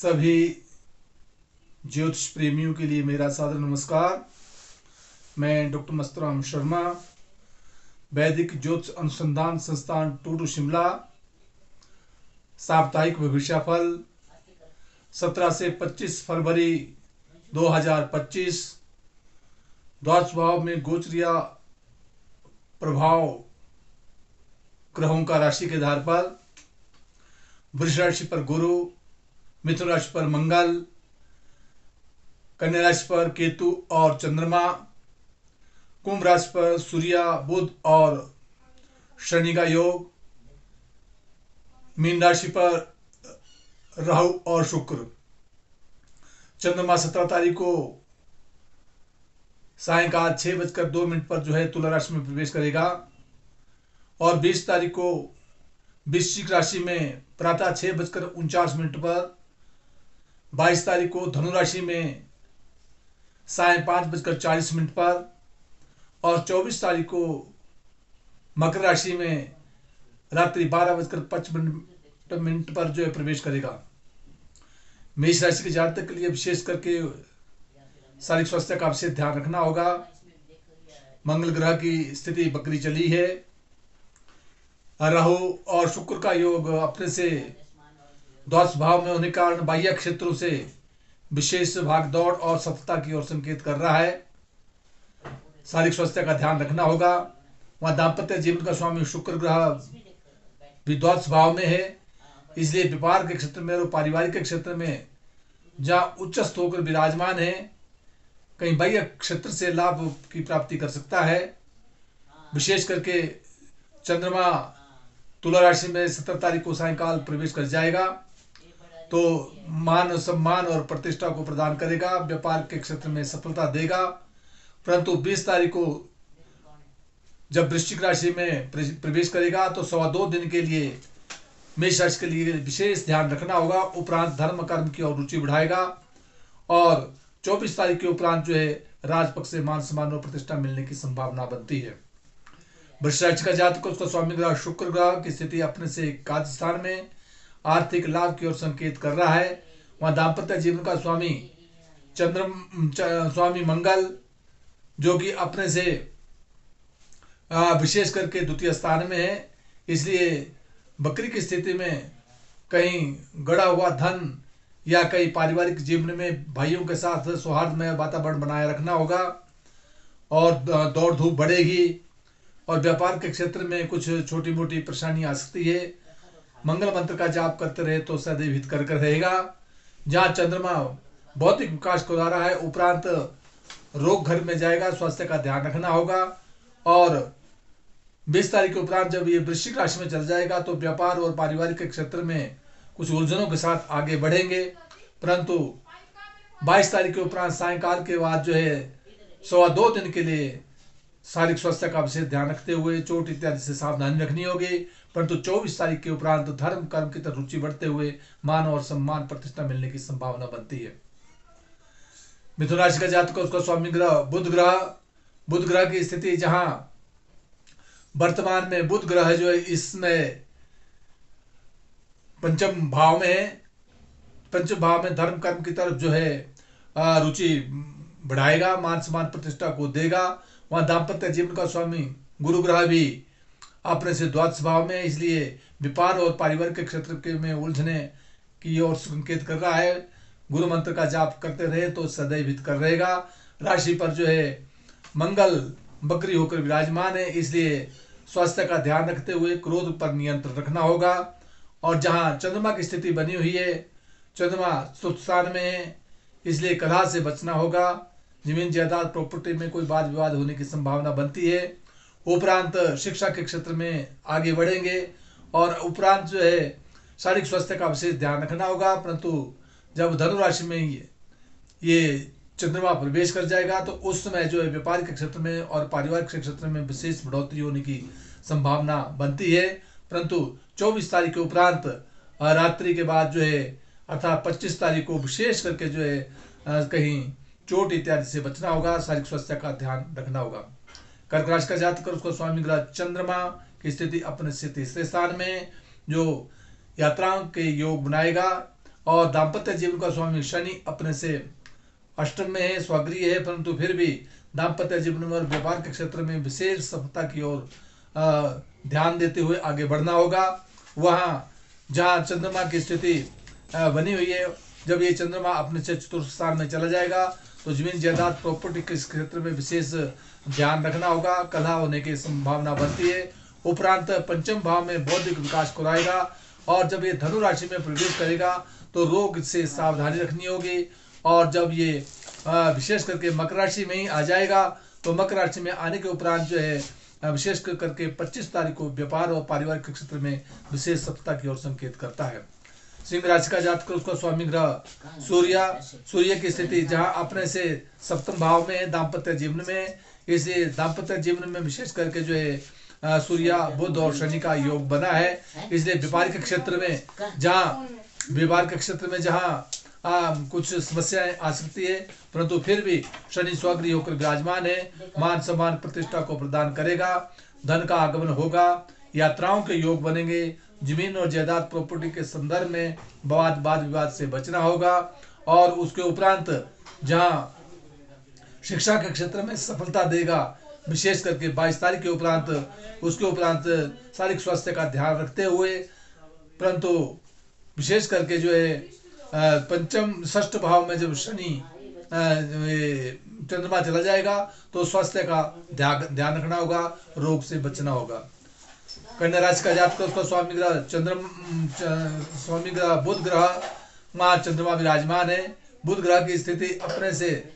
सभी ज्योतिष प्रेमियों के लिए मेरा सादर नमस्कार। मैं डॉक्टर मस्तराम शर्मा, वैदिक ज्योतिष अनुसंधान संस्थान टूडू शिमला। साप्ताहिक भविष्यफल 17 से 25 फरवरी 2025। द्वादश भाव में गोचरिया प्रभाव ग्रहों का राशि के आधार पर वृष राशि पर गुरु, मिथुन राशि पर मंगल, कन्या राशि पर केतु और चंद्रमा, कुंभ राशि पर सूर्य, बुध और शनि का योग, मीन राशि पर राहु और शुक्र। चंद्रमा 17 तारीख को सायंकाल 6:02 पर जो है तुला राशि में प्रवेश करेगा और 20 तारीख को वृश्चिक राशि में प्रातः 6:49 पर, 22 तारीख को धनु राशि में साय 5:40 पर और 24 तारीख को मकर राशि में रात्रि 12:55 पर जो है प्रवेश करेगा। मेष राशि के जातक के लिए विशेष करके शारीरिक स्वास्थ्य का विशेष ध्यान रखना होगा। मंगल ग्रह की स्थिति बकरी चली है। राहु और शुक्र का योग अपने से द्वादश भाव में होने के कारण बाह्य क्षेत्रों से विशेष भागदौड़ और सफलता की ओर संकेत कर रहा है। शारीरिक स्वास्थ्य का ध्यान रखना होगा। वहाँ दाम्पत्य जीवन का स्वामी शुक्र ग्रह भी द्वादश भाव में है, इसलिए व्यापार के क्षेत्र में और पारिवारिक के क्षेत्र में जहाँ उच्चस्थ होकर विराजमान है, कहीं बाह्य क्षेत्र से लाभ की प्राप्ति कर सकता है। विशेष करके चंद्रमा तुला राशि में 17 तारीख को सायंकाल प्रवेश कर जाएगा तो मान सम्मान और प्रतिष्ठा को प्रदान करेगा, व्यापार के क्षेत्र में सफलता देगा। परंतु 20 तारीख को जब वृश्चिक राशि में प्रवेश करेगा तो 2.25 दिन के लिए मेष राशि के लिए विशेष ध्यान रखना होगा। उपरांत धर्म कर्म की ओर रुचि बढ़ाएगा और 24 तारीख के उपरांत जो है राजपक्ष से मान सम्मान और प्रतिष्ठा मिलने की संभावना बनती है। वृष राशि का जातक उसका स्वामी ग्रह शुक्र ग्रह की स्थिति अपने से एकादश स्थान में आर्थिक लाभ की ओर संकेत कर रहा है। वहाँ दाम्पत्य जीवन का स्वामी स्वामी मंगल जो कि अपने से विशेष करके द्वितीय स्थान में है, इसलिए बकरी की स्थिति में कहीं गड़ा हुआ धन या कहीं पारिवारिक जीवन में भाइयों के साथ सौहार्दमय वातावरण बनाए रखना होगा और दौड़ धूप बढ़ेगी और व्यापार के क्षेत्र में कुछ छोटी मोटी परेशानी आ सकती है। मंगल मंत्र का जाप करते रहे तो सदैव हितकर रहेगा। जहाँ चंद्रमा भौतिक विकास को ला रहा है, उपरांत रोग घर में जाएगा, स्वास्थ्य का ध्यान रखना होगा। और 20 तारीख के उपरांत जब ये वृश्चिक राशि में चल जाएगा तो व्यापार और पारिवारिक के क्षेत्र में कुछ उलझनों के साथ आगे बढ़ेंगे। परंतु 22 तारीख के उपरांत सायंकाल के बाद जो है 2.25 दिन के लिए शारीरिक स्वास्थ्य का विशेष ध्यान रखते हुए चोट इत्यादि से सावधानी रखनी होगी। परंतु 24 तारीख के उपरांत धर्म कर्म की तरफ रुचि बढ़ते हुए मान और सम्मान प्रतिष्ठा मिलने की संभावना बनती है। मिथुन राशि का जातक उसका स्वामी ग्रह बुध ग्रह की स्थिति जहां वर्तमान में बुध ग्रह जो है इसमें पंचम भाव में है। पंचम भाव में धर्म कर्म की तरफ जो है रुचि बढ़ाएगा, मान सम्मान प्रतिष्ठा को देगा। वहाँ दाम्पत्य जीवन का स्वामी गुरु ग्रह भी अपने से द्वादश भाव में, इसलिए व्यापार और पारिवारिक के क्षेत्र के में उलझने की ओर संकेत कर रहा है। गुरु मंत्र का जाप करते रहे तो सदैव हित कर रहेगा। राशि पर जो है मंगल बकरी होकर विराजमान है, इसलिए स्वास्थ्य का ध्यान रखते हुए क्रोध पर नियंत्रण रखना होगा। और जहाँ चंद्रमा की स्थिति बनी हुई है, चंद्रमा चतुर्थ स्थान में है, इसलिए कलह से बचना होगा। जमीन जायदाद प्रॉपर्टी में कोई वाद विवाद होने की संभावना बनती है। उपरांत शिक्षा के क्षेत्र में आगे बढ़ेंगे और उपरांत जो है शारीरिक स्वास्थ्य का विशेष ध्यान रखना होगा। परंतु जब धनु राशि में ये चंद्रमा प्रवेश कर जाएगा तो उस समय जो है व्यापार के क्षेत्र में और पारिवारिक के क्षेत्र में विशेष बढ़ोतरी होने की संभावना बनती है। परंतु 24 तारीख के उपरांत रात्रि के बाद जो है अर्थात 25 तारीख को विशेष करके जो है कहीं चोट इत्यादि से बचना होगा, शारीरिक स्वास्थ्य का ध्यान रखना होगा। कर्क राशि का जातक उसको स्वामी ग्रह चंद्रमा की स्थिति अपने से तीसरे स्थान में जो यात्राओं के योग बनाएगा और दाम्पत्य जीवन का स्वामी शनि अपने से अष्टम में है, स्वगृह है, परंतु फिर भी दाम्पत्य जीवन में और व्यापार के क्षेत्र में विशेष सफलता की ओर ध्यान देते हुए आगे बढ़ना होगा। वहाँ जहाँ चंद्रमा की स्थिति बनी हुई है, जब ये चंद्रमा अपने से चतुर्थ स्थान में चला जाएगा तो जमीन जायदाद प्रॉपर्टी के क्षेत्र में विशेष ध्यान रखना होगा, कलह होने की संभावना बनती है। उपरांत पंचम भाव में बौद्धिक विकास कराएगा और जब ये धनु राशि में प्रवेश करेगा तो रोग से सावधानी रखनी होगी। और जब ये विशेष करके मकर राशि में ही आ जाएगा तो मकर राशि में आने के उपरांत जो है विशेष करके 25 तारीख को व्यापार और पारिवारिक के क्षेत्र में विशेष सफलता की ओर संकेत करता है। सिंह राशि का जातक, उसका स्वामी ग्रह सूर्य की स्थिति जहां अपने से सप्तम भाव में है दाम्पत्य जीवन में, इसे दाम्पत्य जीवन में विशेष करके जो है सूर्य बुध और शनि का योग बना है। इसलिए व्यापारिक क्षेत्र में जहां कुछ समस्याएं आ सकती है, परंतु फिर भी शनि स्वगृह होकर विराजमान है, मान सम्मान प्रतिष्ठा को प्रदान करेगा, धन का आगमन होगा, यात्राओं के योग बनेंगे, जमीन और जायदाद प्रॉपर्टी के संदर्भ में वाद विवाद से बचना होगा। और उसके उपरांत जहां शिक्षा के क्षेत्र में सफलता देगा, विशेष करके 22 तारीख के उपरांत शारीरिक स्वास्थ्य का ध्यान रखते हुए, परंतु विशेष करके जो है पंचम षष्ठ भाव में जब शनि चंद्रमा चला जाएगा तो स्वास्थ्य का ध्यान रखना होगा, रोग से बचना होगा। कन्या राशि का जातक, उसका स्वामी ग्रह बुध ग्रह, मां चंद्रमा विराजमान है। बुध ग्रह की स्थिति अपने से